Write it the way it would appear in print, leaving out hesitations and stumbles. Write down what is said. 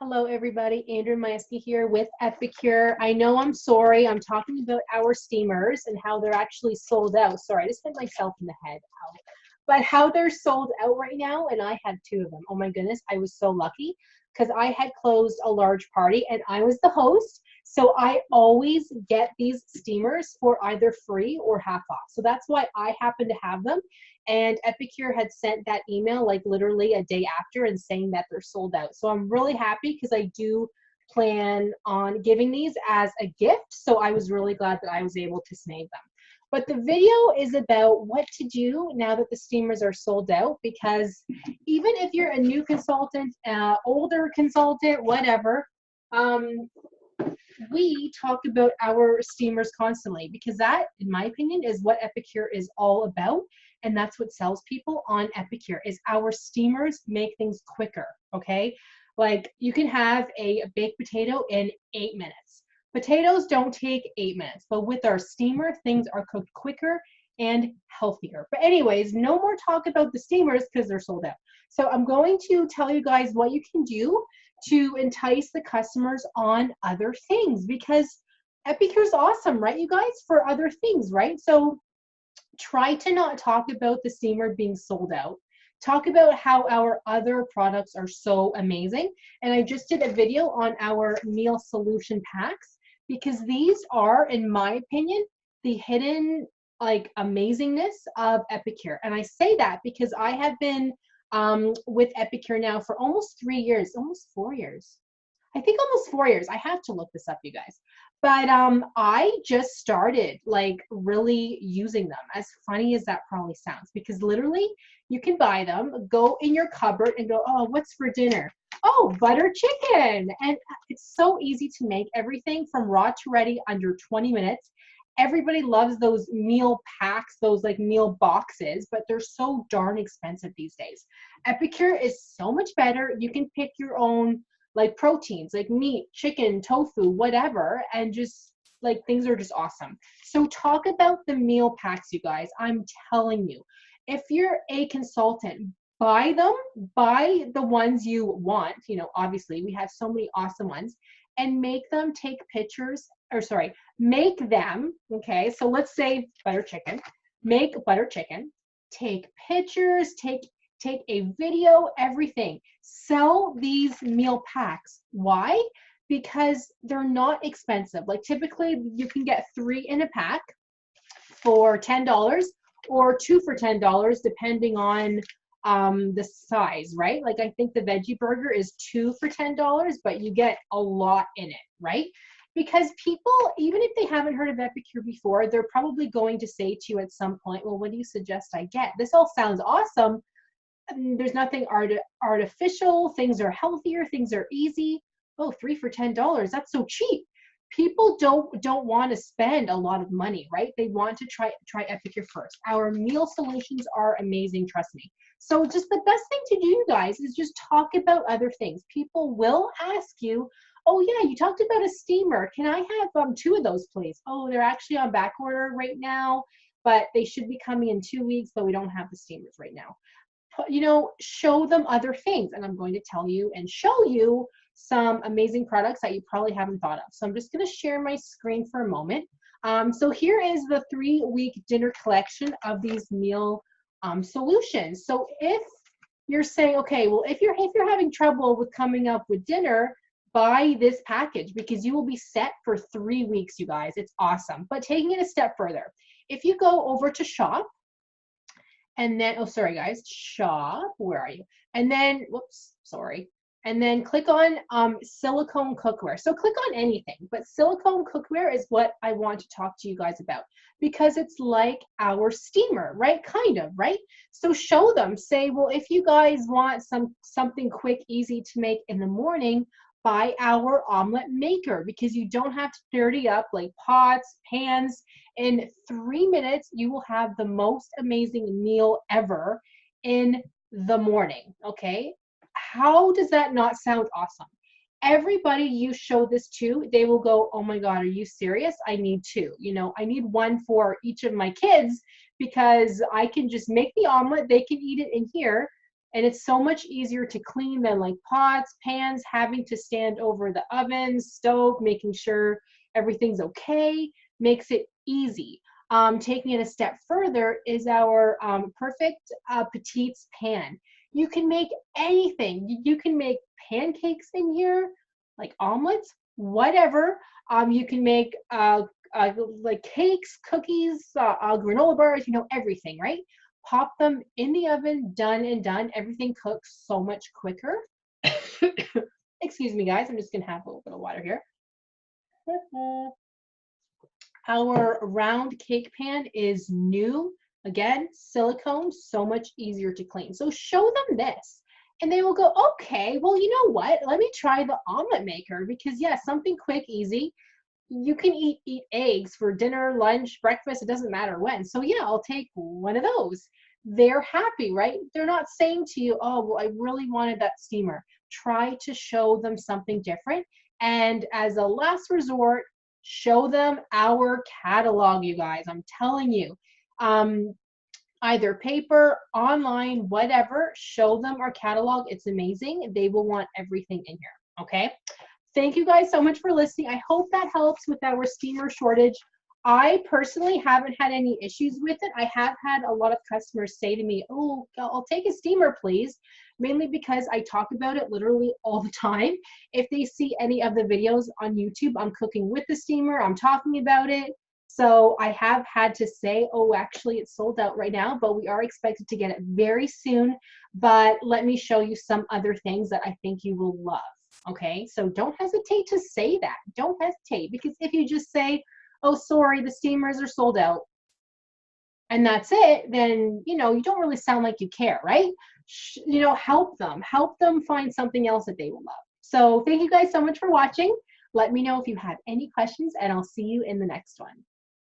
Hello, everybody. Andrew Mayeski here with Epicure. I know I'm sorry. I'm talking about our steamers and how they're actually sold out. Sorry, I just hit myself in the head. Ow. But how they're sold out right now, and I had two of them. Oh my goodness, I was so lucky because I had closed a large party and I was the host. So I always get these steamers for either free or half off. So that's why I happen to have them. And Epicure had sent that email like literally a day after and saying that they're sold out. So I'm really happy because I do plan on giving these as a gift. So I was really glad that I was able to snag them. But the video is about what to do now that the steamers are sold out, because even if you're a new consultant, older consultant, whatever, we talk about our steamers constantly because that, in my opinion, is what Epicure is all about. And that's what sells people on Epicure is our steamers make things quicker, okay? Like you can have a baked potato in 8 minutes. Potatoes don't take 8 minutes, but with our steamer, things are cooked quicker and healthier. But anyways, no more talk about the steamers because they're sold out. So I'm going to tell you guys what you can do to entice the customers on other things, because Epicure's awesome, right, you guys, for other things, right? So try to not talk about the steamer being sold out. Talk about how our other products are so amazing. And I just did a video on our meal solution packs because these are, in my opinion, the hidden like amazingness of Epicure. And I say that because I have been with Epicure now for almost 3 years, almost 4 years. I think almost 4 years. I have to look this up, you guys. But I just started like really using them, as funny as that probably sounds, because literally you can buy them, go in your cupboard and go, oh, what's for dinner? Oh, butter chicken. And it's so easy to make, everything from raw to ready under 20 minutes. Everybody loves those meal packs, those like meal boxes, but they're so darn expensive these days. Epicure is so much better. You can pick your own like proteins, like meat, chicken, tofu, whatever, and just like things are just awesome. So talk about the meal packs, you guys. I'm telling you, if you're a consultant, buy them, buy the ones you want. You know, obviously we have so many awesome ones, and make them take pictures, or sorry, make them, okay? So let's say butter chicken, make butter chicken, take pictures, take a video, everything. Sell these meal packs. Why? Because they're not expensive. Like typically you can get 3 in a pack for $10 or 2 for $10 depending on the size, right? Like I think the veggie burger is 2 for $10, but you get a lot in it, right? Because people, even if they haven't heard of Epicure before, they're probably going to say to you at some point, well, what do you suggest I get? This all sounds awesome. There's nothing artificial. Things are healthier. Things are easy. Oh, 3 for $10. That's so cheap. People don't want to spend a lot of money, right? They want to try Epicure first. Our meal solutions are amazing, trust me. So just the best thing to do, guys, is just talk about other things. People will ask you, oh yeah, you talked about a steamer. Can I have 2 of those, please? Oh, they're actually on back order right now, but they should be coming in 2 weeks, but we don't have the steamers right now. You know, show them other things, and I'm going to tell you and show you some amazing products that you probably haven't thought of. So I'm just going to share my screen for a moment. So here is the 3-week dinner collection of these meal solutions. So if you're saying, okay, well, if you're having trouble with coming up with dinner, buy this package because you will be set for 3 weeks, you guys. It's awesome. But taking it a step further, if you go over to shop, and then, oh, sorry, guys, shop, where are you? And then, whoops, sorry. And then click on silicone cookware. So click on anything, but silicone cookware is what I want to talk to you guys about because it's like our steamer, right? Kind of, right? So show them, say, well, if you guys want something quick, easy to make in the morning, buy our omelet maker because you don't have to dirty up like pots, pans. In 3 minutes, you will have the most amazing meal ever in the morning, okay? How does that not sound awesome? Everybody you show this to, they will go, oh my God, are you serious? I need 2. You know, I need 1 for each of my kids because I can just make the omelet, they can eat it in here, And it's so much easier to clean than like pots, pans, having to stand over the oven, stove, making sure everything's okay, makes it easy. Taking it a step further is our perfect petites pan. You can make anything. You can make pancakes in here, like omelets, whatever. You can make like cakes, cookies, granola bars, you know, everything, right? Pop them in the oven, done and done. Everything cooks so much quicker. Excuse me, guys. I'm just going to have a little bit of water here. Our round cake pan is new. Again, silicone, so much easier to clean. So show them this and they will go, okay, well, you know what? Let me try the omelet maker because yeah, something quick, easy. You can eat eggs for dinner, lunch, breakfast, it doesn't matter when. So yeah, I'll take one of those. They're happy, right? They're not saying to you, oh, well, I really wanted that steamer. Try to show them something different. And as a last resort, show them our catalog, you guys. I'm telling you. Either paper, online, whatever, show them our catalog. It's amazing. They will want everything in here, okay? Thank you guys so much for listening. I hope that helps with our steamer shortage. I personally haven't had any issues with it. I have had a lot of customers say to me, oh, I'll take a steamer, please. Mainly because I talk about it literally all the time. If they see any of the videos on YouTube, I'm cooking with the steamer, I'm talking about it. So I have had to say, oh, actually it's sold out right now, but we are expected to get it very soon. But let me show you some other things that I think you will love. Okay, so don't hesitate to say that. Don't hesitate, because if you just say, oh, sorry, the steamers are sold out, and that's it, then, you know, you don't really sound like you care, right? You know, help them find something else that they will love. So thank you guys so much for watching. Let me know if you have any questions, and I'll see you in the next one.